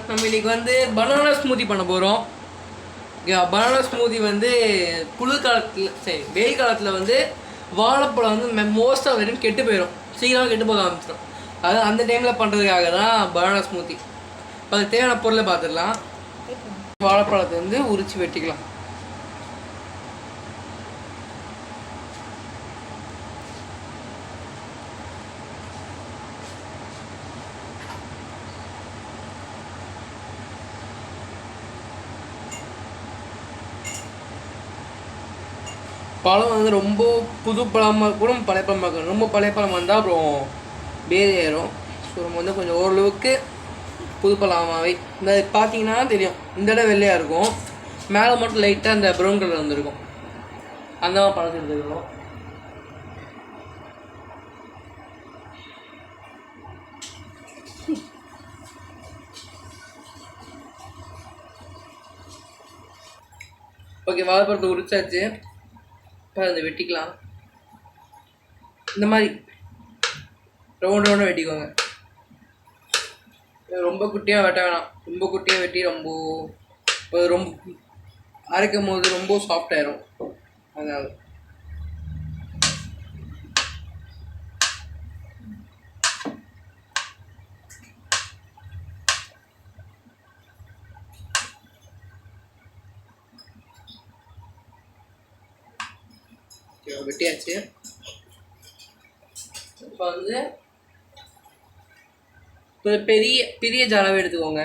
நம்ம இன்னைக்கு வந்து பனானா ஸ்மூத்தி பண்ண போகிறோம். பனானா ஸ்மூத்தி வந்து குளிர் காலத்தில் சரி வெயில் காலத்தில் வந்து வாழைப்பழம் வந்து மோஸ்ட்டாக வெறும் கெட்டு போயிடும், சீக்கிரமாக கெட்டு போக ஆரம்பிச்சிடும். அது அந்த டைமில் பண்ணுறதுக்காக தான் பனானா ஸ்மூத்தி. இப்போ அதுக்கு தேவையான பொருளை பார்த்துடலாம். வாழைப்பழத்தை வந்து உரித்து வெட்டிக்கலாம். பழம் வந்து ரொம்ப புது பழமாக கூட பழைய பழமாக இருக்கணும். ரொம்ப பழைய பழம் வந்தால் அப்புறம் வேறு ஏறும். ஸோ நம்ம வந்து கொஞ்சம் ஓரளவுக்கு புது பழமாகவே இந்த பார்த்தீங்கன்னா தெரியும், இந்த இடம் வெள்ளையாக இருக்கும், மேலே மட்டும் லைட்டாக அந்த ப்ரௌன் கலர் வந்துருக்கும். அந்த மாதிரி பழத்தை எடுத்துக்கிறோம். ஓகே, வாழைப்பழத்தை உரிச்சாச்சு. இப்போ அதை வெட்டிக்கலாம். இந்த மாதிரி ரவுண்ட் ரவுண்டாக வெட்டிக்கோங்க. ரொம்ப குட்டியாக வெட்ட வேணாம். ரொம்ப குட்டியாக வெட்டி ரொம்ப அரைக்கும் போது ரொம்ப சாஃப்டாயிரும். அதனால் வெட்டியாச்சு. இப்போ வந்து பெரிய பெரிய ஜாலாவே எடுத்துக்கோங்க.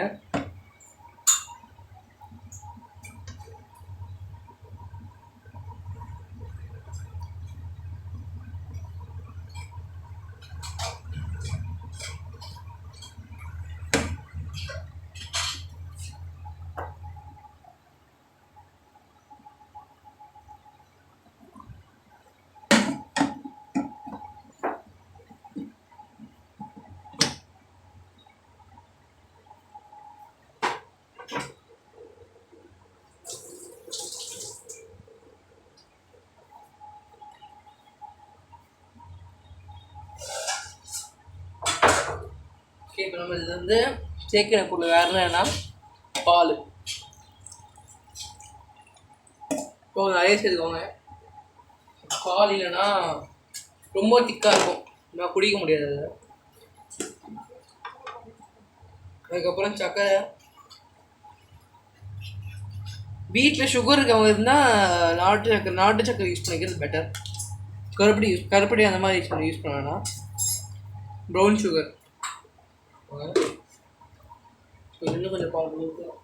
இப்போ நம்ம இது வந்து சேர்க்கிற பொருள் வேறு என்னன்னா பால். இப்போ நிறைய சேர்த்துக்கோங்க. பால் இல்லைன்னா ரொம்ப திக்காக இருக்கும், நான் குடிக்க முடியாது. அதுக்கப்புறம் சர்க்கரை. வீட்டில் சுகர் இருக்கவங்க இருந்தால் நாட்டு சர்க்கரை யூஸ் பண்ணிக்கிறது பெட்டர். கருப்படி அந்த மாதிரி யூஸ் பண்ண வேணாம். Brown sugar. இன்னும் கொஞ்சம் பால் கொடுக்கலாம்.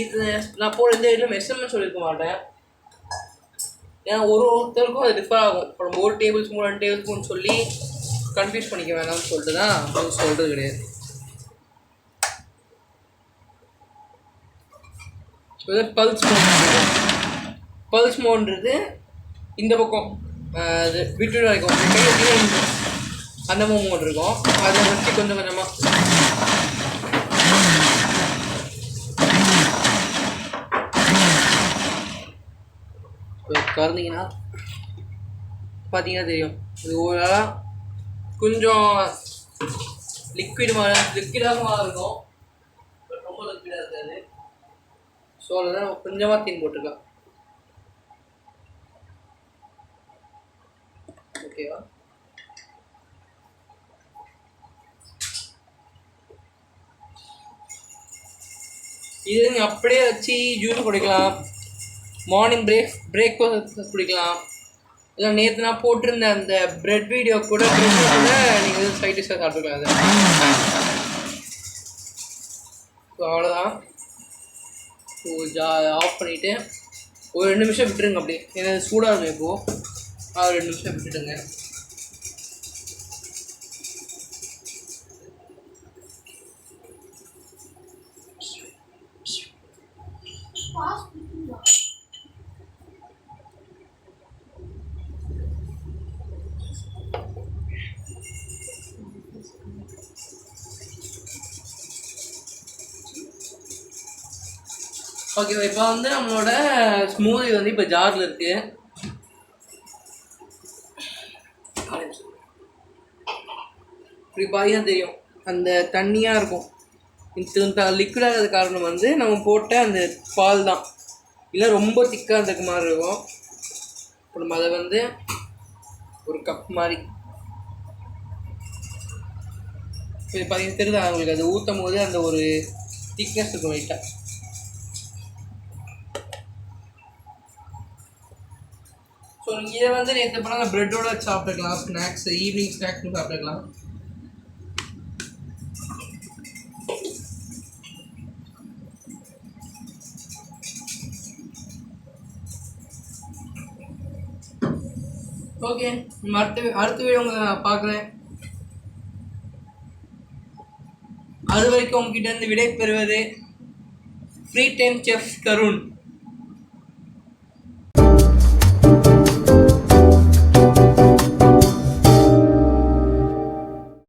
இது நான் போட இந்த வீட்டில் மெஷர்மெண்ட் சொல்லியிருக்க மாட்டேன், ஏன்னா ஒருத்தருக்கும் அது டிஃபர் ஆகும். இப்போ நம்ம 1 டேபிள் ஸ்பூன் 2 டேபிள் ஸ்பூன் சொல்லி கன்ஃபியூஸ் பண்ணிக்க வேணாம்னு சொல்லிட்டு தான் அது சொல்கிறது கிடையாது. பல்ஸ் மோன்றது இந்த பக்கம் அது விட்டு வரைக்கும் அந்த மோமோட் இருக்கும். அதை வச்சு கொஞ்சம் கொஞ்சமாக கறந்தீங்கன்னா பார்த்தீங்கன்னா தெரியும், இது ஓரளவு கொஞ்சம் லிக்விடாக இருக்கும், பட் ரொம்ப லிக்விடாக இருக்காது. ஸோ அதில் தான் கொஞ்சமாக தீன் போட்டுக்கலாம். ஓகேவா? இது நீங்கள் அப்படியே வச்சு ஜூஸ் குடிக்கலாம், மார்னிங் பிரேக்ஃபாஸ்ட் குடிக்கலாம், இல்லை நேற்று நான் போட்டிருந்த அந்த பிரெட் வீடியோ கூட நீங்கள் சைட் டிஷ்ஷாக சாப்பிட்டுக்கலாம். அது ஸோ அவ்வளோதான். ஸோ ஆஃப் பண்ணிவிட்டு ஒரு 2 நிமிஷம் விட்டுருங்க. அப்படியே ஏன்னா சூடாக இருக்கும். இப்போது 2 நிமிஷம் விட்டுடுங்க. ஓகே, இப்போ வந்து நம்மளோட ஸ்மூதி வந்து இப்போ ஜாரில் இருக்குது. இப்படி பார்த்தீங்கன்னா தெரியும் அந்த தண்ணியாக இருக்கும். இந்த லிக்விடாகிறது காரணம் வந்து நம்ம போட்ட அந்த பால் தான். இல்லை ரொம்ப திக்காக இருக்க மாதிரி இருக்கும். இப்போ நம்ம அதை வந்து ஒரு கப் மாதிரி இப்போ பார்த்தீங்கன்னா தெரியுதா உங்களுக்கு, அது ஊற்றும் போது அந்த ஒரு திக்னஸ் இருக்கும் லைட்டாக. ஸோ இதை வந்து நேற்று பண்ணால் ப்ரெட்டோட சாப்பிட்டுக்கலாம், ஸ்நாக்ஸ் ஈவினிங் ஸ்நாக்ஸ்னு சாப்பிட்டுக்கலாம். ஓகே, அடுத்த வீடியோ உங்களை நான் பார்க்குறேன். அது வரைக்கும் உங்ககிட்ட இருந்து விடை பெறுவது ஃப்ரீ டைம் செஃப் கருண்.